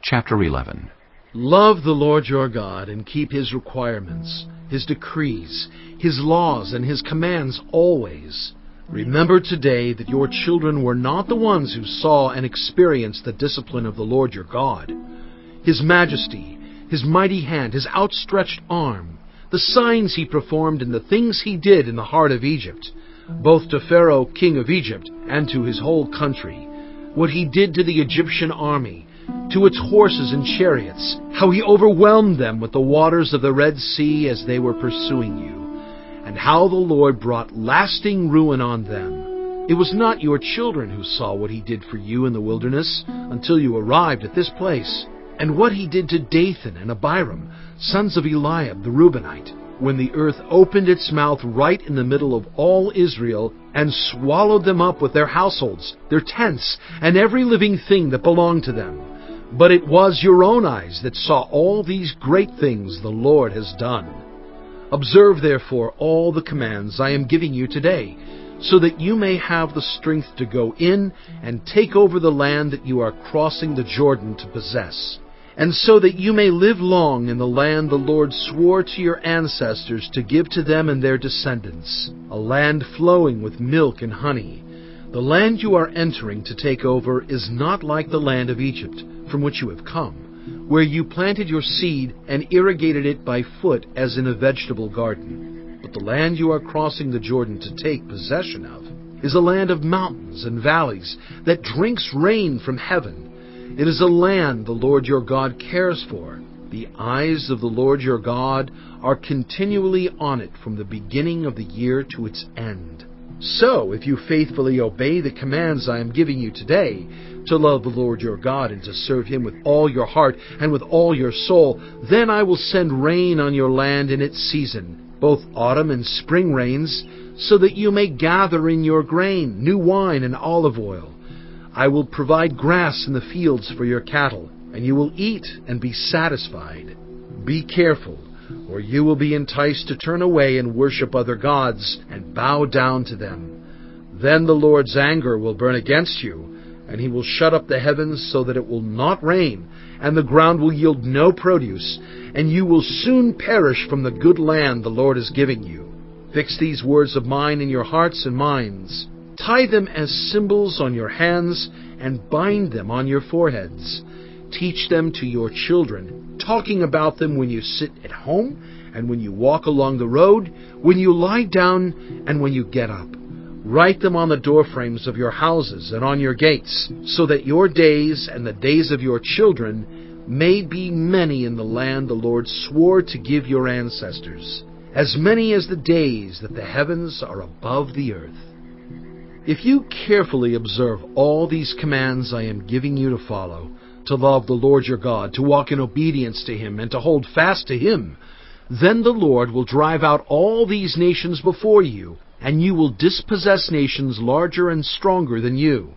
Chapter 11. Love the Lord your God and keep His requirements, His decrees, His laws, and His commands always. Remember today that your children were not the ones who saw and experienced the discipline of the Lord your God, His majesty, His mighty hand, His outstretched arm, the signs He performed and the things He did in the heart of Egypt, both to Pharaoh king of Egypt and to his whole country, what He did to the Egyptian army, to its horses and chariots, how He overwhelmed them with the waters of the Red Sea as they were pursuing you, and how the Lord brought lasting ruin on them. It was not your children who saw what He did for you in the wilderness until you arrived at this place, and what He did to Dathan and Abiram, sons of Eliab the Reubenite, when the earth opened its mouth right in the middle of all Israel and swallowed them up with their households, their tents, and every living thing that belonged to them. But it was your own eyes that saw all these great things the Lord has done. Observe therefore all the commands I am giving you today, so that you may have the strength to go in and take over the land that you are crossing the Jordan to possess, and so that you may live long in the land the Lord swore to your ancestors to give to them and their descendants, a land flowing with milk and honey. The land you are entering to take over is not like the land of Egypt, from which you have come, where you planted your seed and irrigated it by foot as in a vegetable garden. But the land you are crossing the Jordan to take possession of is a land of mountains and valleys that drinks rain from heaven. It is a land the Lord your God cares for. The eyes of the Lord your God are continually on it from the beginning of the year to its end. So, if you faithfully obey the commands I am giving you today, to love the Lord your God and to serve Him with all your heart and with all your soul, then I will send rain on your land in its season, both autumn and spring rains, so that you may gather in your grain, new wine, and olive oil. I will provide grass in the fields for your cattle, and you will eat and be satisfied. Be careful, or you will be enticed to turn away and worship other gods and bow down to them. Then the Lord's anger will burn against you, and He will shut up the heavens so that it will not rain, and the ground will yield no produce, and you will soon perish from the good land the Lord is giving you. Fix these words of mine in your hearts and minds. Tie them as symbols on your hands and bind them on your foreheads. Teach them to your children, talking about them when you sit at home and when you walk along the road, when you lie down and when you get up. Write them on the doorframes of your houses and on your gates, so that your days and the days of your children may be many in the land the Lord swore to give your ancestors, as many as the days that the heavens are above the earth. If you carefully observe all these commands I am giving you to follow, to love the Lord your God, to walk in obedience to Him, and to hold fast to Him, then the Lord will drive out all these nations before you, and you will dispossess nations larger and stronger than you.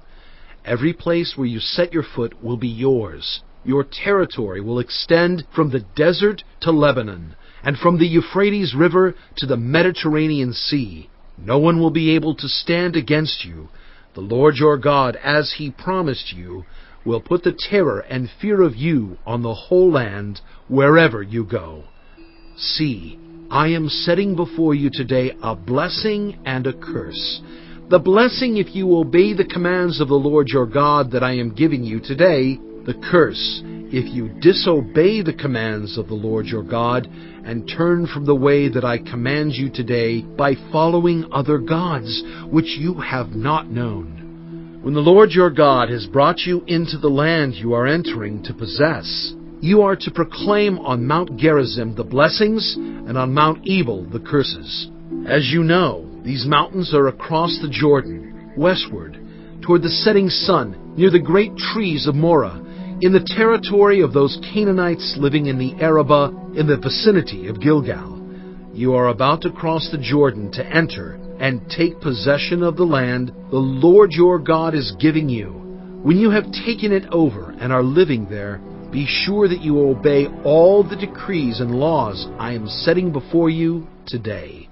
Every place where you set your foot will be yours. Your territory will extend from the desert to Lebanon, and from the Euphrates River to the Mediterranean Sea. No one will be able to stand against you. The Lord your God, as He promised you, will put the terror and fear of you on the whole land wherever you go. See, I am setting before you today a blessing and a curse. The blessing if you obey the commands of the Lord your God that I am giving you today. The curse if you disobey the commands of the Lord your God and turn from the way that I command you today by following other gods which you have not known. When the Lord your God has brought you into the land you are entering to possess, you are to proclaim on Mount Gerizim the blessings and on Mount Ebal the curses. As you know, these mountains are across the Jordan, westward, toward the setting sun, near the great trees of Moreh, in the territory of those Canaanites living in the Arabah, in the vicinity of Gilgal. You are about to cross the Jordan to enter and take possession of the land the Lord your God is giving you. When you have taken it over and are living there, be sure that you obey all the decrees and laws I am setting before you today.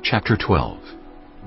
Chapter 12.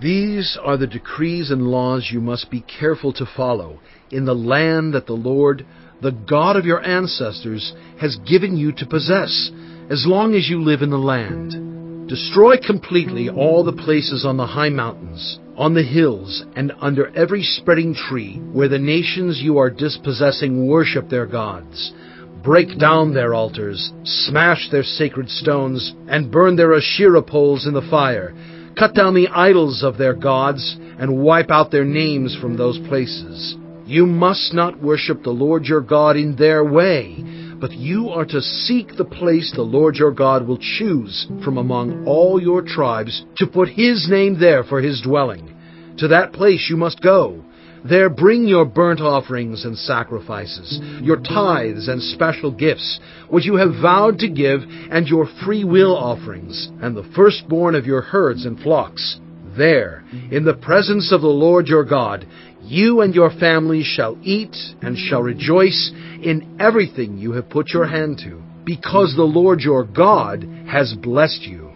These are the decrees and laws you must be careful to follow in the land that the Lord, the God of your ancestors, has given you to possess, as long as you live in the land. Destroy completely all the places on the high mountains, on the hills, and under every spreading tree, where the nations you are dispossessing worship their gods. Break down their altars, smash their sacred stones, and burn their Asherah poles in the fire. Cut down the idols of their gods, and wipe out their names from those places. You must not worship the Lord your God in their way, but you are to seek the place the Lord your God will choose from among all your tribes to put His name there for His dwelling. To that place you must go. There bring your burnt offerings and sacrifices, your tithes and special gifts, which you have vowed to give, and your free will offerings, and the firstborn of your herds and flocks. There, in the presence of the Lord your God, you and your families shall eat and shall rejoice in everything you have put your hand to, because the Lord your God has blessed you.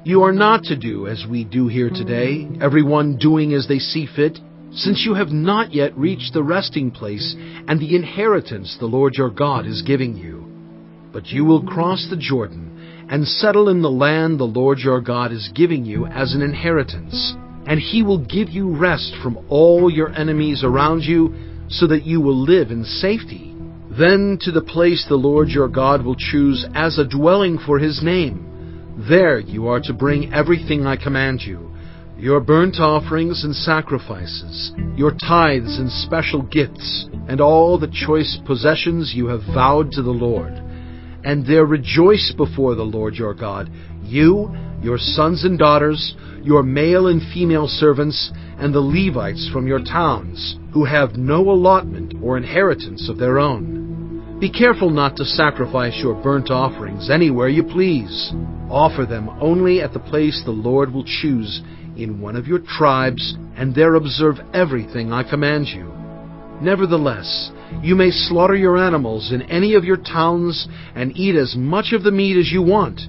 You are not to do as we do here today, everyone doing as they see fit, since you have not yet reached the resting place and the inheritance the Lord your God is giving you. But you will cross the Jordan and settle in the land the Lord your God is giving you as an inheritance, and He will give you rest from all your enemies around you, so that you will live in safety. Then to the place the Lord your God will choose as a dwelling for His name. There you are to bring everything I command you, your burnt offerings and sacrifices, your tithes and special gifts, and all the choice possessions you have vowed to the Lord. And there rejoice before the Lord your God, you, your sons and daughters, your male and female servants, and the Levites from your towns, who have no allotment or inheritance of their own. Be careful not to sacrifice your burnt offerings anywhere you please. Offer them only at the place the Lord will choose in one of your tribes, and there observe everything I command you. Nevertheless, you may slaughter your animals in any of your towns and eat as much of the meat as you want,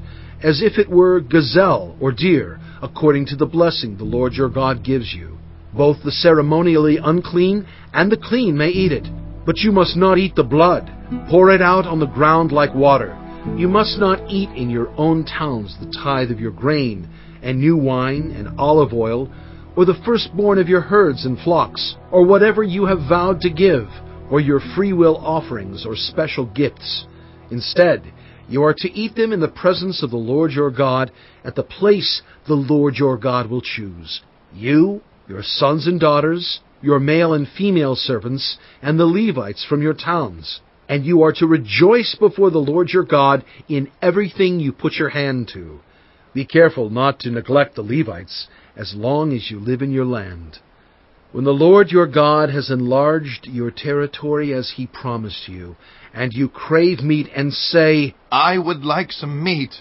as if it were gazelle or deer, according to the blessing the Lord your God gives you. Both the ceremonially unclean and the clean may eat it, but you must not eat the blood. Pour it out on the ground like water. You must not eat in your own towns the tithe of your grain, and new wine, and olive oil, or the firstborn of your herds and flocks, or whatever you have vowed to give, or your freewill offerings or special gifts. Instead, you are to eat them in the presence of the Lord your God, at the place the Lord your God will choose. You, your sons and daughters, your male and female servants, and the Levites from your towns. And you are to rejoice before the Lord your God in everything you put your hand to. Be careful not to neglect the Levites, as long as you live in your land. When the Lord your God has enlarged your territory as He promised you, and you crave meat and say, I would like some meat,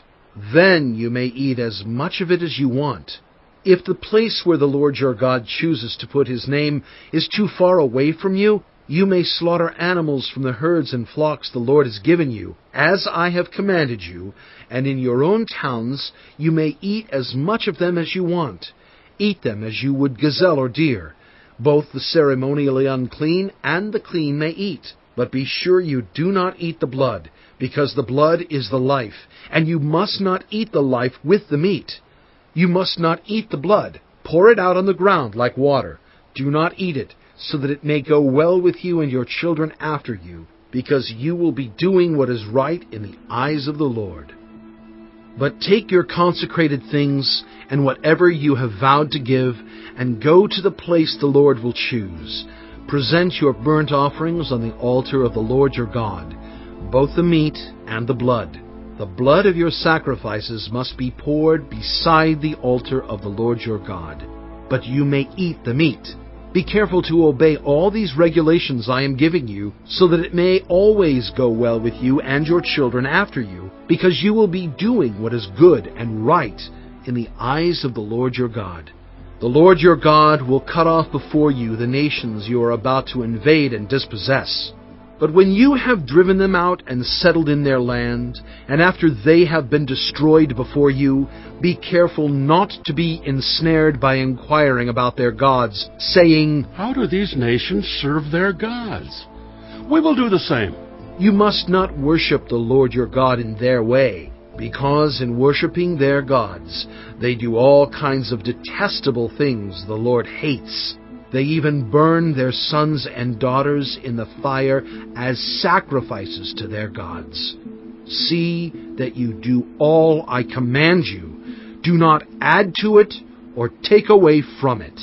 then you may eat as much of it as you want. If the place where the Lord your God chooses to put His name is too far away from you, you may slaughter animals from the herds and flocks the Lord has given you, as I have commanded you, and in your own towns you may eat as much of them as you want. Eat them as you would gazelle or deer. Both the ceremonially unclean and the clean may eat. But be sure you do not eat the blood, because the blood is the life, and you must not eat the life with the meat. You must not eat the blood. Pour it out on the ground like water. Do not eat it, so that it may go well with you and your children after you, because you will be doing what is right in the eyes of the Lord. But take your consecrated things and whatever you have vowed to give, and go to the place the Lord will choose. Present your burnt offerings on the altar of the Lord your God, both the meat and the blood. The blood of your sacrifices must be poured beside the altar of the Lord your God, but you may eat the meat. Be careful to obey all these regulations I am giving you, so that it may always go well with you and your children after you, because you will be doing what is good and right in the eyes of the Lord your God. The Lord your God will cut off before you the nations you are about to invade and dispossess. But when you have driven them out and settled in their land, and after they have been destroyed before you, be careful not to be ensnared by inquiring about their gods, saying, How do these nations serve their gods? We will do the same. You must not worship the Lord your God in their way, because in worshiping their gods, they do all kinds of detestable things the Lord hates. They even burn their sons and daughters in the fire as sacrifices to their gods. See that you do all I command you. Do not add to it or take away from it.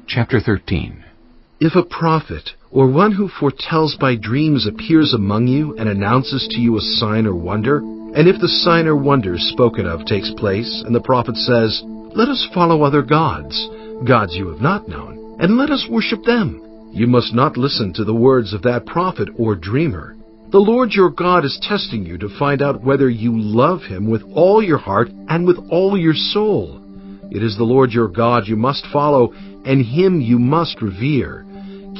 Chapter 13. If a prophet or one who foretells by dreams appears among you and announces to you a sign or wonder, and if the sign or wonder spoken of takes place, and the prophet says, Let us follow other gods, gods you have not known, and let us worship them, you must not listen to the words of that prophet or dreamer. The Lord your God is testing you to find out whether you love Him with all your heart and with all your soul. It is the Lord your God you must follow, and Him you must revere.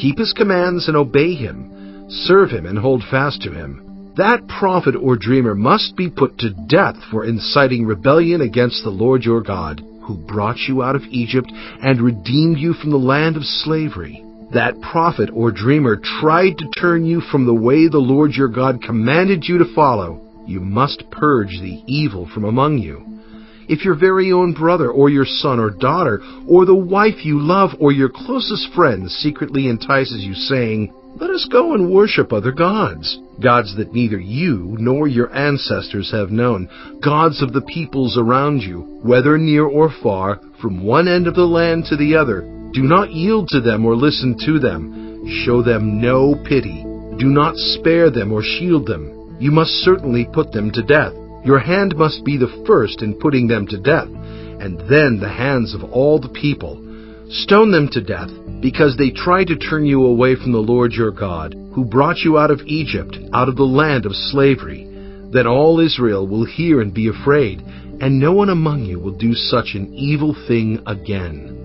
Keep His commands and obey Him. Serve Him and hold fast to Him. That prophet or dreamer must be put to death for inciting rebellion against the Lord your God, who brought you out of Egypt and redeemed you from the land of slavery. That prophet or dreamer tried to turn you from the way the Lord your God commanded you to follow. You must purge the evil from among you. If your very own brother or your son or daughter or the wife you love or your closest friend secretly entices you, saying, Let us go and worship other gods, gods that neither you nor your ancestors have known, gods of the peoples around you, whether near or far, from one end of the land to the other, do not yield to them or listen to them. Show them no pity. Do not spare them or shield them. You must certainly put them to death. Your hand must be the first in putting them to death, and then the hands of all the people. Stone them to death, because they tried to turn you away from the Lord your God, who brought you out of Egypt, out of the land of slavery. Then all Israel will hear and be afraid, and no one among you will do such an evil thing again.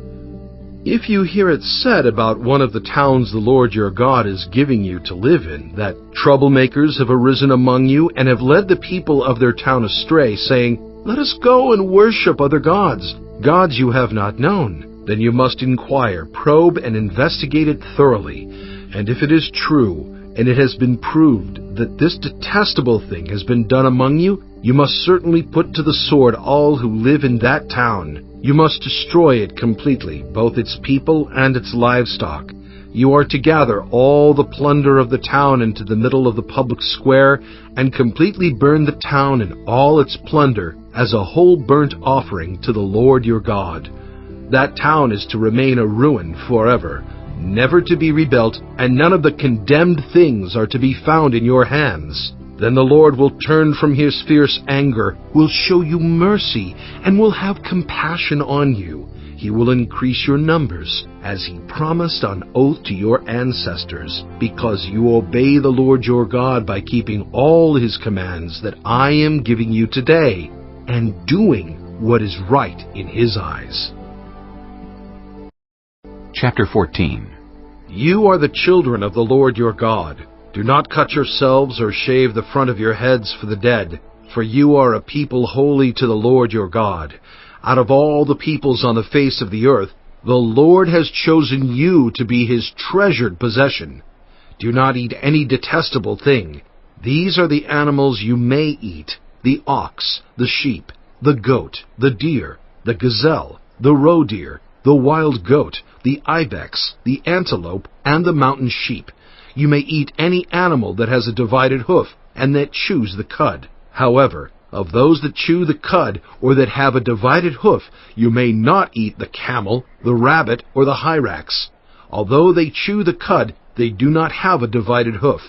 If you hear it said about one of the towns the Lord your God is giving you to live in, that troublemakers have arisen among you and have led the people of their town astray, saying, Let us go and worship other gods, gods you have not known, then you must inquire, probe, and investigate it thoroughly. And if it is true, and it has been proved that this detestable thing has been done among you, you must certainly put to the sword all who live in that town. You must destroy it completely, both its people and its livestock. You are to gather all the plunder of the town into the middle of the public square, and completely burn the town and all its plunder as a whole burnt offering to the Lord your God. That town is to remain a ruin forever, never to be rebuilt, and none of the condemned things are to be found in your hands. Then the Lord will turn from His fierce anger, will show you mercy, and will have compassion on you. He will increase your numbers, as He promised on oath to your ancestors, because you obey the Lord your God by keeping all His commands that I am giving you today, and doing what is right in His eyes. Chapter 14. You are the children of the Lord your God. Do not cut yourselves or shave the front of your heads for the dead, for you are a people holy to the Lord your God. Out of all the peoples on the face of the earth, the Lord has chosen you to be His treasured possession. Do not eat any detestable thing. These are the animals you may eat: the ox, the sheep, the goat, the deer, the gazelle, the roe deer, the wild goat, the ibex, the antelope, and the mountain sheep. You may eat any animal that has a divided hoof, and that chews the cud. However, of those that chew the cud, or that have a divided hoof, you may not eat the camel, the rabbit, or the hyrax. Although they chew the cud, they do not have a divided hoof.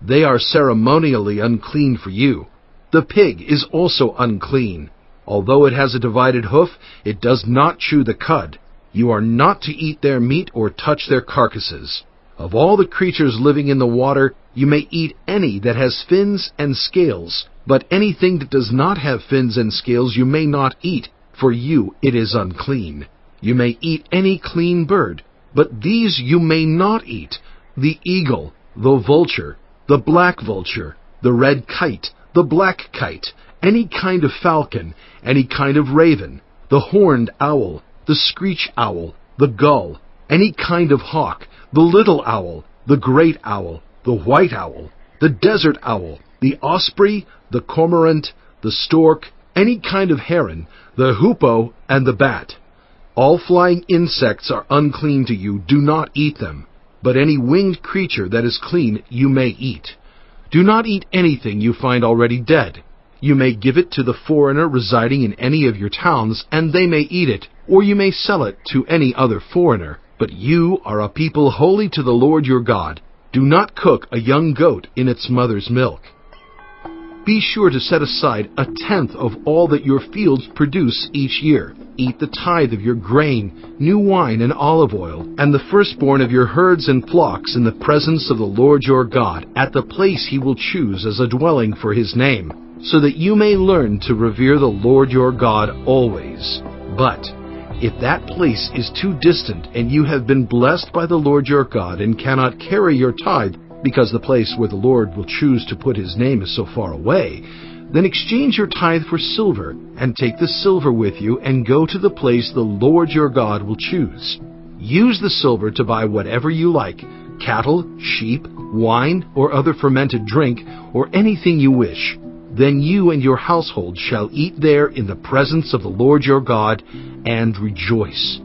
They are ceremonially unclean for you. The pig is also unclean. Although it has a divided hoof, it does not chew the cud. You are not to eat their meat or touch their carcasses. Of all the creatures living in the water, you may eat any that has fins and scales, but anything that does not have fins and scales you may not eat. For you it is unclean. You may eat any clean bird, But these you may not eat: the eagle, the vulture, the black vulture, the red kite, the black kite, any kind of falcon, any kind of raven, the horned owl, the screech owl, the gull, any kind of hawk, the little owl, the great owl, the white owl, the desert owl, the osprey, the cormorant, the stork, any kind of heron, the hoopoe, and the bat. All flying insects are unclean to you. Do not eat them. But any winged creature that is clean you may eat. Do not eat anything you find already dead. You may give it to the foreigner residing in any of your towns, and they may eat it, or you may sell it to any other foreigner. But you are a people holy to the Lord your God. Do not cook a young goat in its mother's milk. Be sure to set aside 1/10 of all that your fields produce each year. Eat the tithe of your grain, new wine, and olive oil, and the firstborn of your herds and flocks in the presence of the Lord your God, at the place he will choose as a dwelling for his name, so that you may learn to revere the Lord your God always. But if that place is too distant, and you have been blessed by the Lord your God and cannot carry your tithe, because the place where the Lord will choose to put his name is so far away, then exchange your tithe for silver, and take the silver with you, and go to the place the Lord your God will choose. Use the silver to buy whatever you like: cattle, sheep, wine, or other fermented drink, or anything you wish. Then you and your household shall eat there in the presence of the Lord your God, and rejoice.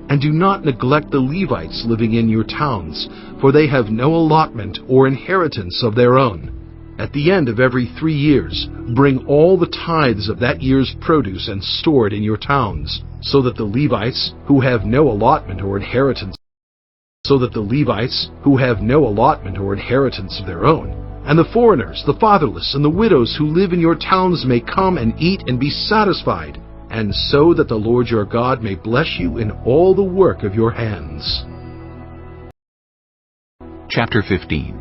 And do not neglect the Levites living in your towns, for they have no allotment or inheritance of their own. At the end of every 3 years, bring all the tithes of that year's produce and store it in your towns, so that the Levites, who have no allotment or inheritance of their own, and the foreigners, the fatherless, and the widows who live in your towns may come and eat and be satisfied, and so that the Lord your God may bless you in all the work of your hands. Chapter 15.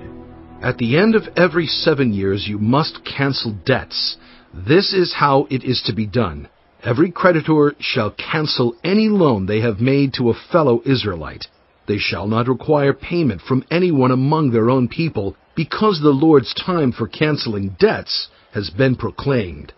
At the end of every 7 years you must cancel debts. This is how it is to be done. Every creditor shall cancel any loan they have made to a fellow Israelite. They shall not require payment from anyone among their own people, because the Lord's time for canceling debts has been proclaimed.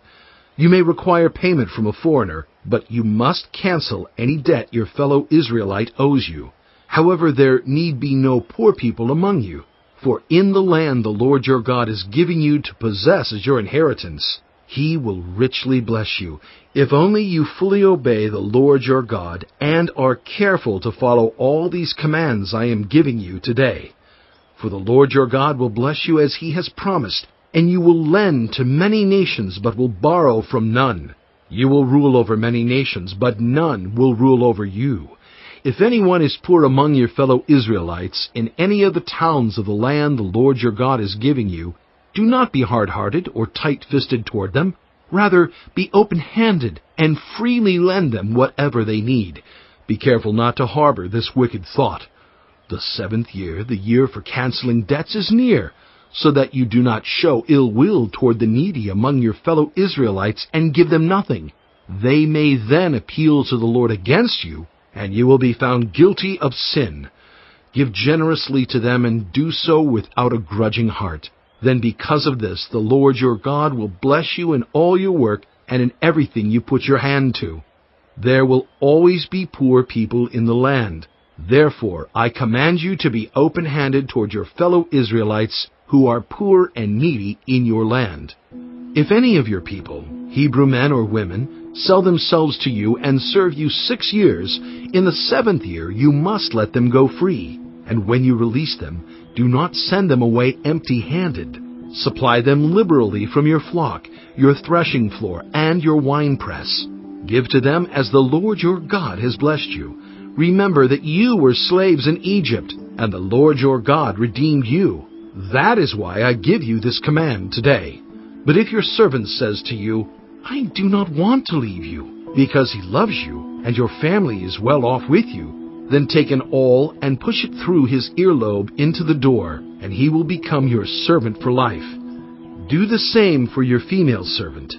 You may require payment from a foreigner, but you must cancel any debt your fellow Israelite owes you. However, there need be no poor people among you, for in the land the Lord your God is giving you to possess as your inheritance, he will richly bless you, if only you fully obey the Lord your God and are careful to follow all these commands I am giving you today. For the Lord your God will bless you as he has promised, and you will lend to many nations, but will borrow from none. You will rule over many nations, but none will rule over you. If anyone is poor among your fellow Israelites in any of the towns of the land the Lord your God is giving you, do not be hard-hearted or tight-fisted toward them. Rather, be open-handed and freely lend them whatever they need. Be careful not to harbor this wicked thought. The 7th year, the year for canceling debts, is near, so that you do not show ill will toward the needy among your fellow Israelites and give them nothing. They may then appeal to the Lord against you, and you will be found guilty of sin. Give generously to them, and do so without a grudging heart. Then because of this, the Lord your God will bless you in all your work and in everything you put your hand to. There will always be poor people in the land. Therefore, I command you to be open-handed toward your fellow Israelites who are poor and needy in your land. If any of your people, Hebrew men or women, sell themselves to you and serve you 6 years, in the 7th year you must let them go free. And when you release them, do not send them away empty-handed. Supply them liberally from your flock, your threshing floor, and your winepress. Give to them as the Lord your God has blessed you. Remember that you were slaves in Egypt, and the Lord your God redeemed you. That is why I give you this command today. But if your servant says to you, I do not want to leave you, because he loves you, and your family is well off with you, then take an awl and push it through his earlobe into the door, and he will become your servant for life. Do the same for your female servant.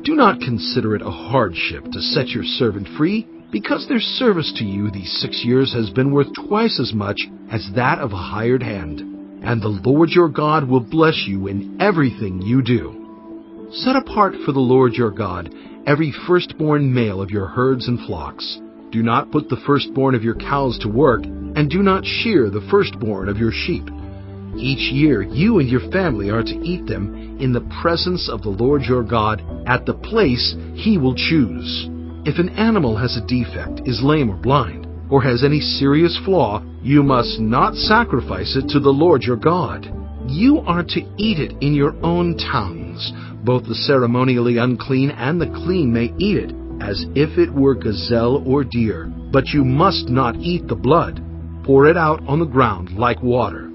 Do not consider it a hardship to set your servant free. because their service to you these 6 years has been worth twice as much as that of a hired hand. And the Lord your God will bless you in everything you do. Set apart for the Lord your God every firstborn male of your herds and flocks. Do not put the firstborn of your cows to work, and do not shear the firstborn of your sheep. Each year you and your family are to eat them in the presence of the Lord your God at the place He will choose. If an animal has a defect, is lame or blind, or has any serious flaw, you must not sacrifice it to the Lord your God. You are to eat it in your own towns. Both the ceremonially unclean and the clean may eat it, as if it were gazelle or deer. But you must not eat the blood. Pour it out on the ground like water.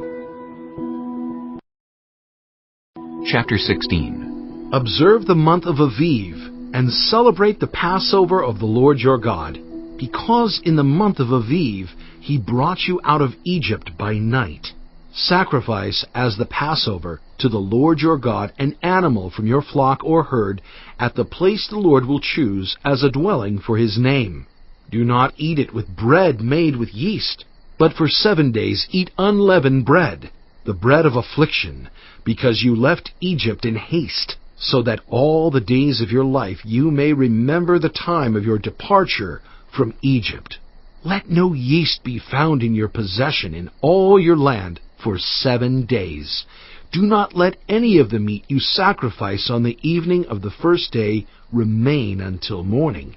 Chapter 16. Observe the month of Aviv, and celebrate the Passover of the Lord your God, because in the month of Aviv He brought you out of Egypt by night. Sacrifice as the Passover to the Lord your God an animal from your flock or herd at the place the Lord will choose as a dwelling for His name. Do not eat it with bread made with yeast, but for 7 days eat unleavened bread, the bread of affliction, because you left Egypt in haste, so that all the days of your life you may remember the time of your departure from Egypt. Let no yeast be found in your possession in all your land for 7 days. Do not let any of the meat you sacrifice on the evening of the first day remain until morning.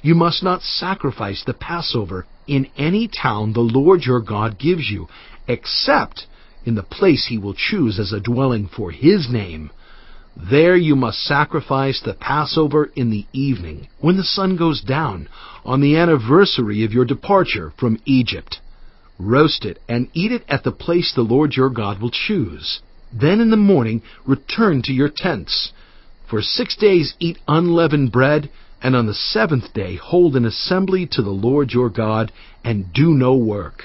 You must not sacrifice the Passover in any town the Lord your God gives you, except in the place He will choose as a dwelling for His name. There you must sacrifice the Passover in the evening, when the sun goes down, on the anniversary of your departure from Egypt. Roast it and eat it at the place the Lord your God will choose. Then in the morning return to your tents. For 6 days eat unleavened bread, and on the 7th day hold an assembly to the Lord your God, and do no work.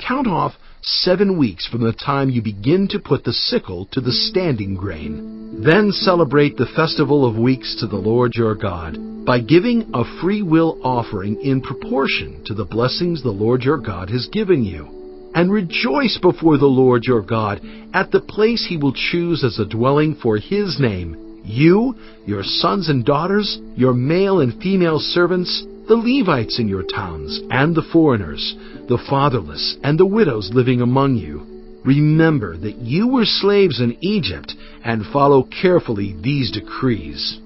Count off 7 weeks from the time you begin to put the sickle to the standing grain. Then celebrate the festival of weeks to the Lord your God, by giving a free will offering in proportion to the blessings the Lord your God has given you. And rejoice before the Lord your God at the place He will choose as a dwelling for His name. You, your sons and daughters, your male and female servants, the Levites in your towns, and the foreigners, the fatherless, and the widows living among you. Remember that you were slaves in Egypt, and follow carefully these decrees.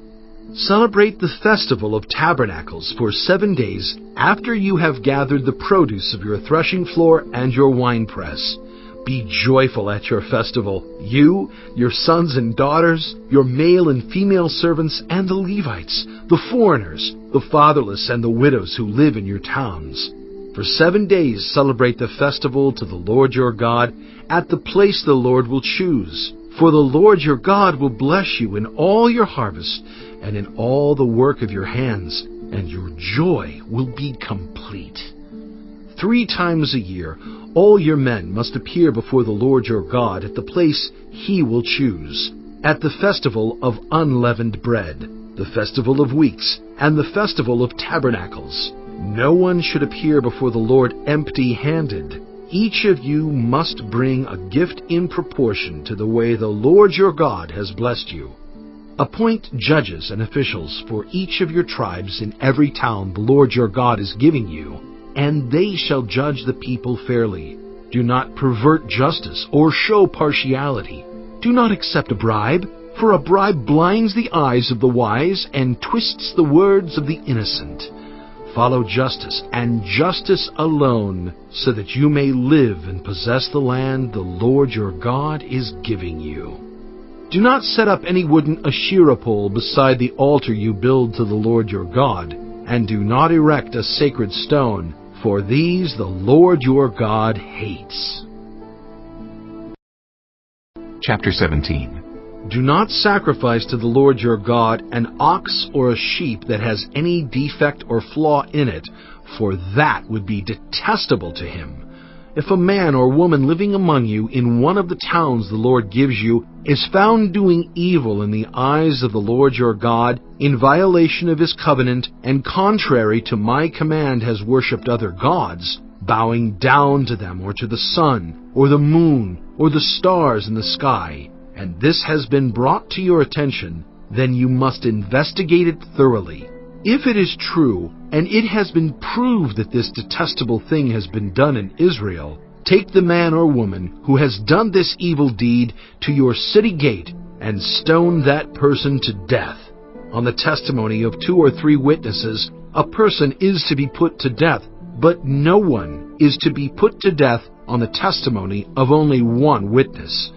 Celebrate the festival of tabernacles for 7 days after you have gathered the produce of your threshing floor and your winepress. Be joyful at your festival, you, your sons and daughters, your male and female servants, and the Levites, the foreigners, the fatherless, and the widows who live in your towns. For 7 days celebrate the festival to the Lord your God at the place the Lord will choose. For the Lord your God will bless you in all your harvest and in all the work of your hands, and your joy will be complete. 3 times a year all your men must appear before the Lord your God at the place He will choose, at the festival of unleavened bread, the festival of weeks, and the festival of tabernacles. No one should appear before the Lord empty-handed. Each of you must bring a gift in proportion to the way the Lord your God has blessed you. Appoint judges and officials for each of your tribes in every town the Lord your God is giving you, and they shall judge the people fairly. Do not pervert justice or show partiality. Do not accept a bribe, for a bribe blinds the eyes of the wise and twists the words of the innocent. Follow justice, and justice alone, so that you may live and possess the land the Lord your God is giving you. Do not set up any wooden Asherah pole beside the altar you build to the Lord your God, and do not erect a sacred stone, for these the Lord your God hates. Chapter 17. Do not sacrifice to the Lord your God an ox or a sheep that has any defect or flaw in it, for that would be detestable to Him. If a man or woman living among you in one of the towns the Lord gives you is found doing evil in the eyes of the Lord your God, in violation of his covenant, and contrary to my command has worshipped other gods, bowing down to them or to the sun, or the moon, or the stars in the sky, and this has been brought to your attention, then you must investigate it thoroughly. If it is true, and it has been proved that this detestable thing has been done in Israel, take the man or woman who has done this evil deed to your city gate and stone that person to death. On the testimony of 2 or 3 witnesses, a person is to be put to death, but no one is to be put to death on the testimony of only 1 witness.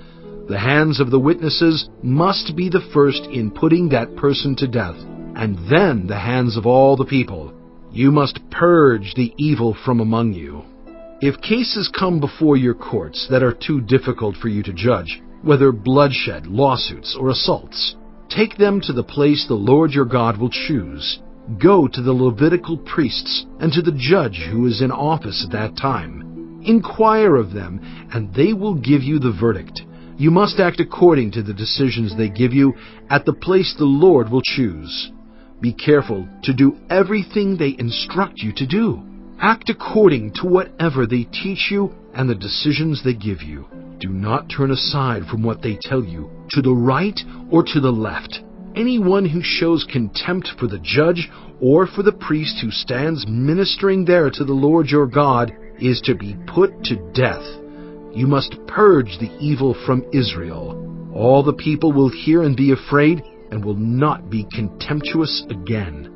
The hands of the witnesses must be the first in putting that person to death, and then the hands of all the people. You must purge the evil from among you. If cases come before your courts that are too difficult for you to judge, whether bloodshed, lawsuits, or assaults, take them to the place the Lord your God will choose. Go to the Levitical priests and to the judge who is in office at that time. Inquire of them, and they will give you the verdict. You must act according to the decisions they give you at the place the Lord will choose. Be careful to do everything they instruct you to do. Act according to whatever they teach you and the decisions they give you. Do not turn aside from what they tell you, to the right or to the left. Anyone who shows contempt for the judge or for the priest who stands ministering there to the Lord your God is to be put to death. You must purge the evil from Israel. All the people will hear and be afraid, and will not be contemptuous again.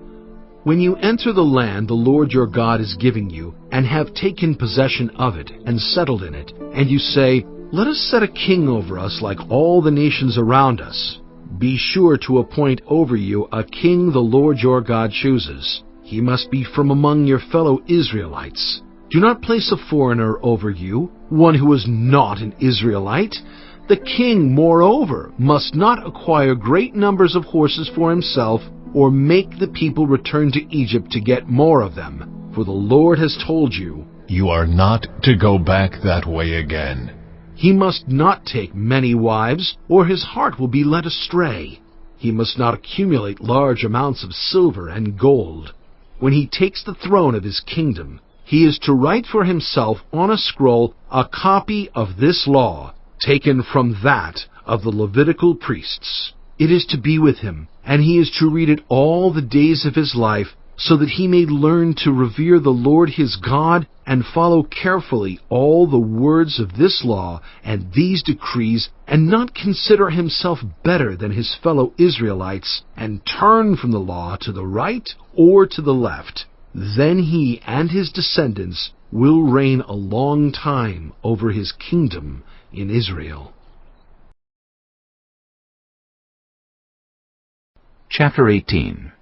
When you enter the land the Lord your God is giving you, and have taken possession of it, and settled in it, and you say, "Let us set a king over us like all the nations around us," be sure to appoint over you a king the Lord your God chooses. He must be from among your fellow Israelites. Do not place a foreigner over you, one who is not an Israelite. The king, moreover, must not acquire great numbers of horses for himself, or make the people return to Egypt to get more of them. For the Lord has told you, "You are not to go back that way again." He must not take many wives, or his heart will be led astray. He must not accumulate large amounts of silver and gold. When he takes the throne of his kingdom, he is to write for himself on a scroll a copy of this law, taken from that of the Levitical priests. It is to be with him, and he is to read it all the days of his life, so that he may learn to revere the Lord his God and follow carefully all the words of this law and these decrees, and not consider himself better than his fellow Israelites, and turn from the law to the right or to the left. Then he and his descendants will reign a long time over his kingdom in Israel. Chapter 18.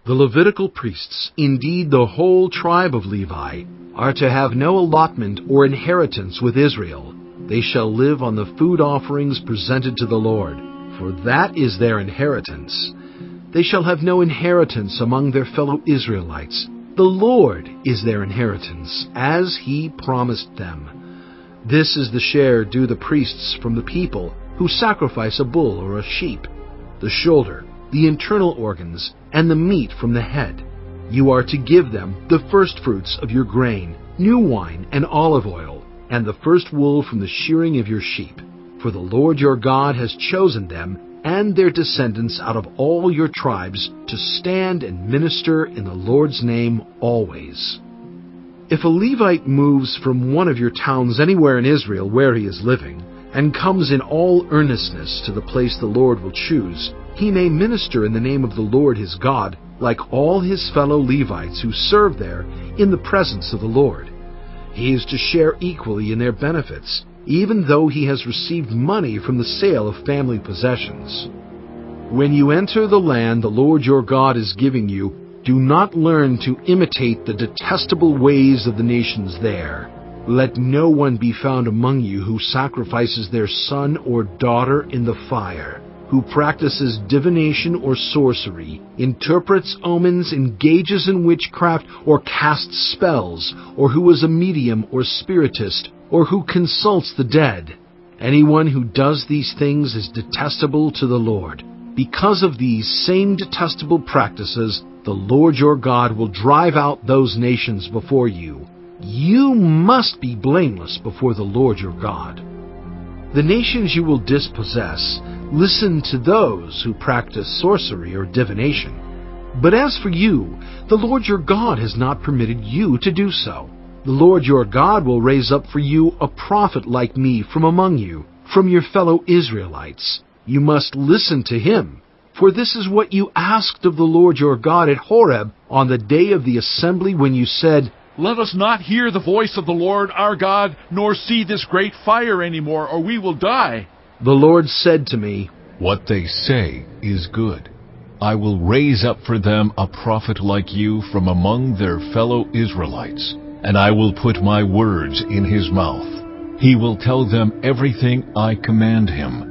The Levitical priests, indeed the whole tribe of Levi, are to have no allotment or inheritance with Israel. They shall live on the food offerings presented to the Lord, for that is their inheritance. They shall have no inheritance among their fellow Israelites. The Lord is their inheritance, as he promised them. This is the share due the priests from the people who sacrifice a bull or a sheep, the shoulder, the internal organs, and the meat from the head. You are to give them the firstfruits of your grain, new wine and olive oil, and the first wool from the shearing of your sheep. For the Lord your God has chosen them and their descendants out of all your tribes to stand and minister in the Lord's name always. If a Levite moves from one of your towns anywhere in Israel where he is living, and comes in all earnestness to the place the Lord will choose, he may minister in the name of the Lord his God, like all his fellow Levites who serve there in the presence of the Lord. He is to share equally in their benefits, even though he has received money from the sale of family possessions. When you enter the land the Lord your God is giving you, do not learn to imitate the detestable ways of the nations there. Let no one be found among you who sacrifices their son or daughter in the fire, who practices divination or sorcery, interprets omens, engages in witchcraft, or casts spells, or who is a medium or spiritist, or who consults the dead. Anyone who does these things is detestable to the Lord. Because of these same detestable practices, the Lord your God will drive out those nations before you. You must be blameless before the Lord your God. The nations you will dispossess, listen to those who practice sorcery or divination. But as for you, the Lord your God has not permitted you to do so. The Lord your God will raise up for you a prophet like me from among you, from your fellow Israelites. You must listen to him, for this is what you asked of the Lord your God at Horeb on the day of the assembly when you said, Let us not hear the voice of the Lord our God, nor see this great fire any more, or we will die. The Lord said to me, What they say is good. I will raise up for them a prophet like you from among their fellow Israelites, and I will put my words in his mouth. He will tell them everything I command him.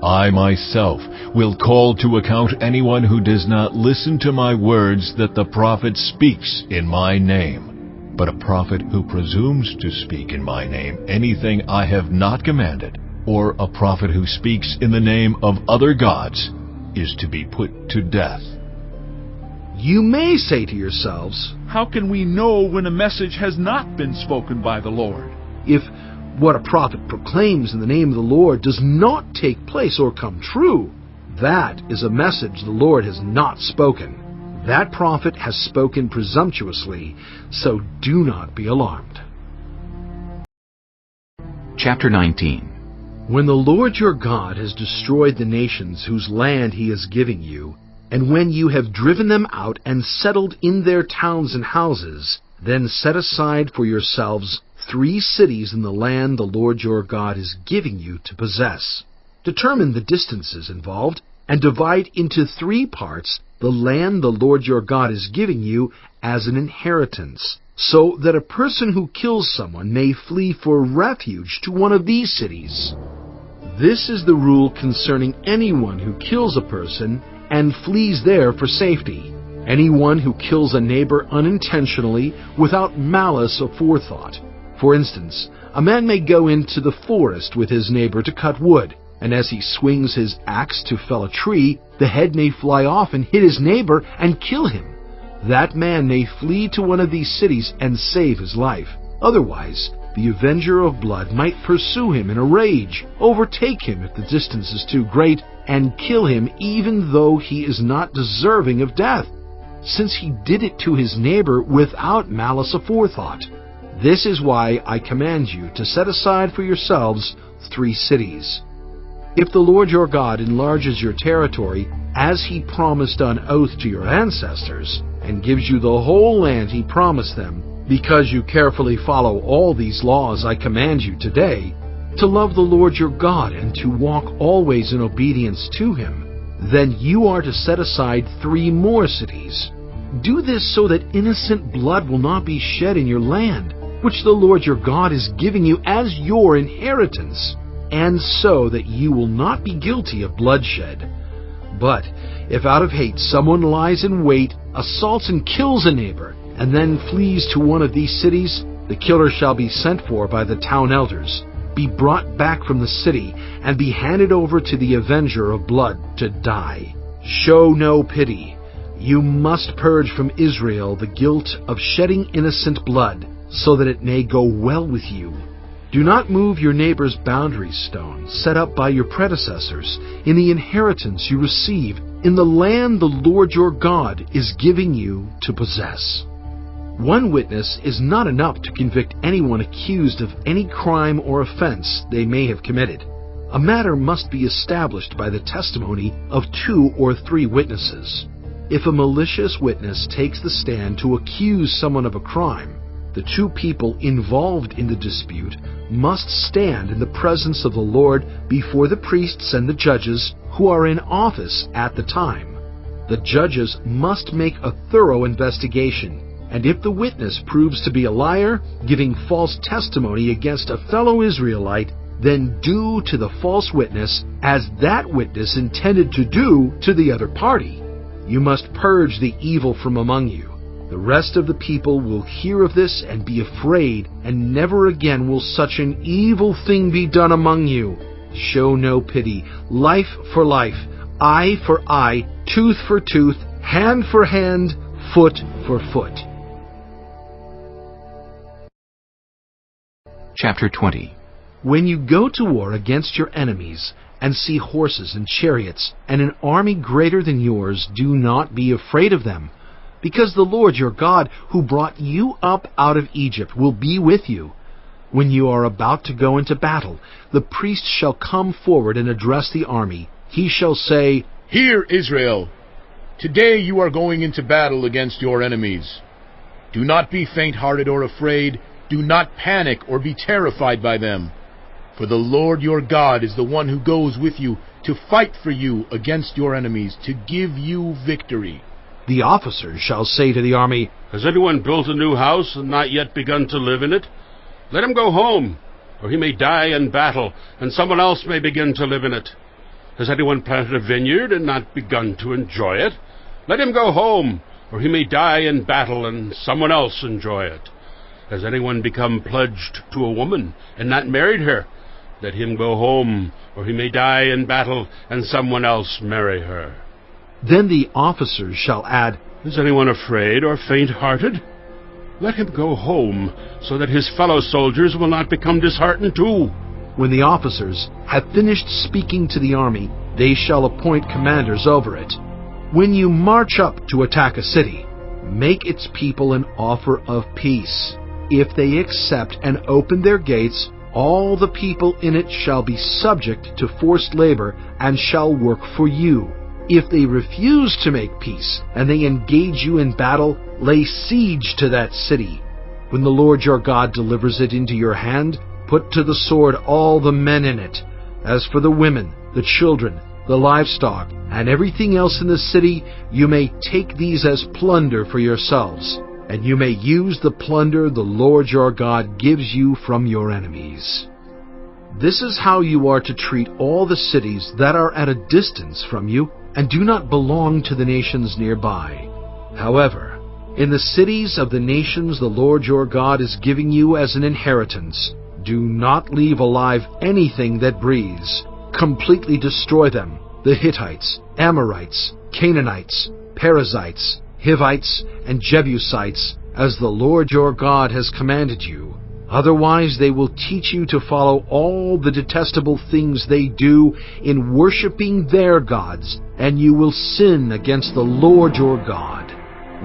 I myself will call to account anyone who does not listen to my words that the prophet speaks in my name. But a prophet who presumes to speak in my name anything I have not commanded, or a prophet who speaks in the name of other gods, is to be put to death. You may say to yourselves, How can we know when a message has not been spoken by the Lord? if what a prophet proclaims in the name of the Lord does not take place or come true, that is a message the Lord has not spoken. That prophet has spoken presumptuously, so do not be alarmed. Chapter 19. When the Lord your God has destroyed the nations whose land he is giving you, and when you have driven them out and settled in their towns and houses, then set aside for yourselves 3 cities in the land the Lord your God is giving you to possess. Determine the distances involved, and divide into 3 parts the land the Lord your God is giving you as an inheritance, so that a person who kills someone may flee for refuge to one of these cities. This is the rule concerning anyone who kills a person and flees there for safety. Anyone who kills a neighbor unintentionally without malice aforethought. For instance, a man may go into the forest with his neighbor to cut wood, and as he swings his axe to fell a tree, the head may fly off and hit his neighbor and kill him. That man may flee to one of these cities and save his life. Otherwise, the avenger of blood might pursue him in a rage, overtake him if the distance is too great, and kill him even though he is not deserving of death, since he did it to his neighbor without malice aforethought. This is why I command you to set aside for yourselves 3 cities. If the Lord your God enlarges your territory, as he promised on oath to your ancestors, and gives you the whole land he promised them, because you carefully follow all these laws I command you today, to love the Lord your God and to walk always in obedience to him, then you are to set aside 3 more cities. Do this so that innocent blood will not be shed in your land, which the Lord your God is giving you as your inheritance, and so that you will not be guilty of bloodshed. But if out of hate someone lies in wait, assaults and kills a neighbor, and then flees to one of these cities, the killer shall be sent for by the town elders, be brought back from the city, and be handed over to the avenger of blood to die. Show no pity. You must purge from Israel the guilt of shedding innocent blood, so that it may go well with you. Do not move your neighbor's boundary stone set up by your predecessors in the inheritance you receive in the land the Lord your God is giving you to possess. One witness is not enough to convict anyone accused of any crime or offense they may have committed. A matter must be established by the testimony of 2 or 3 witnesses. If a malicious witness takes the stand to accuse someone of a crime, the 2 people involved in the dispute must stand in the presence of the Lord before the priests and the judges who are in office at the time. The judges must make a thorough investigation, and if the witness proves to be a liar, giving false testimony against a fellow Israelite, then do to the false witness as that witness intended to do to the other party. You must purge the evil from among you. The rest of the people will hear of this and be afraid, and never again will such an evil thing be done among you. Show no pity. Life for life, eye for eye, tooth for tooth, hand for hand, foot for foot. Chapter 20. When you go to war against your enemies, and see horses and chariots, and an army greater than yours, do not be afraid of them, because the Lord your God, who brought you up out of Egypt, will be with you. When you are about to go into battle, the priest shall come forward and address the army. He shall say, "Hear, Israel! Today you are going into battle against your enemies. Do not be faint-hearted or afraid. Do not panic or be terrified by them. For the Lord your God is the one who goes with you to fight for you against your enemies, to give you victory." The officers shall say to the army, "Has anyone built a new house and not yet begun to live in it? Let him go home, or he may die in battle, and someone else may begin to live in it. Has anyone planted a vineyard and not begun to enjoy it? Let him go home, or he may die in battle, and someone else enjoy it. Has anyone become pledged to a woman and not married her? Let him go home, or he may die in battle, and someone else marry her." Then the officers shall add, "Is anyone afraid or faint-hearted? Let him go home, so that his fellow soldiers will not become disheartened too." When the officers have finished speaking to the army, they shall appoint commanders over it. When you march up to attack a city, make its people an offer of peace. If they accept and open their gates, all the people in it shall be subject to forced labor and shall work for you. If they refuse to make peace and they engage you in battle, lay siege to that city. When the Lord your God delivers it into your hand, put to the sword all the men in it. As for the women, the children, the livestock, and everything else in the city, you may take these as plunder for yourselves, and you may use the plunder the Lord your God gives you from your enemies. This is how you are to treat all the cities that are at a distance from you and do not belong to the nations nearby. However, in the cities of the nations the Lord your God is giving you as an inheritance, do not leave alive anything that breathes. Completely destroy them: the Hittites, Amorites, Canaanites, Perizzites, Hivites, and Jebusites, as the Lord your God has commanded you. Otherwise they will teach you to follow all the detestable things they do in worshiping their gods, and you will sin against the Lord your God.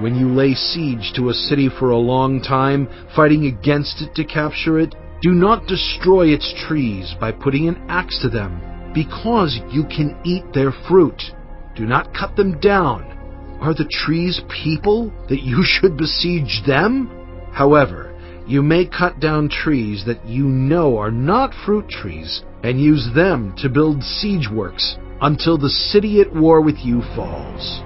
When you lay siege to a city for a long time, fighting against it to capture it, do not destroy its trees by putting an axe to them, because you can eat their fruit. Do not cut them down. Are the trees people that you should besiege them? However, you may cut down trees that you know are not fruit trees, and use them to build siege works until the city at war with you falls.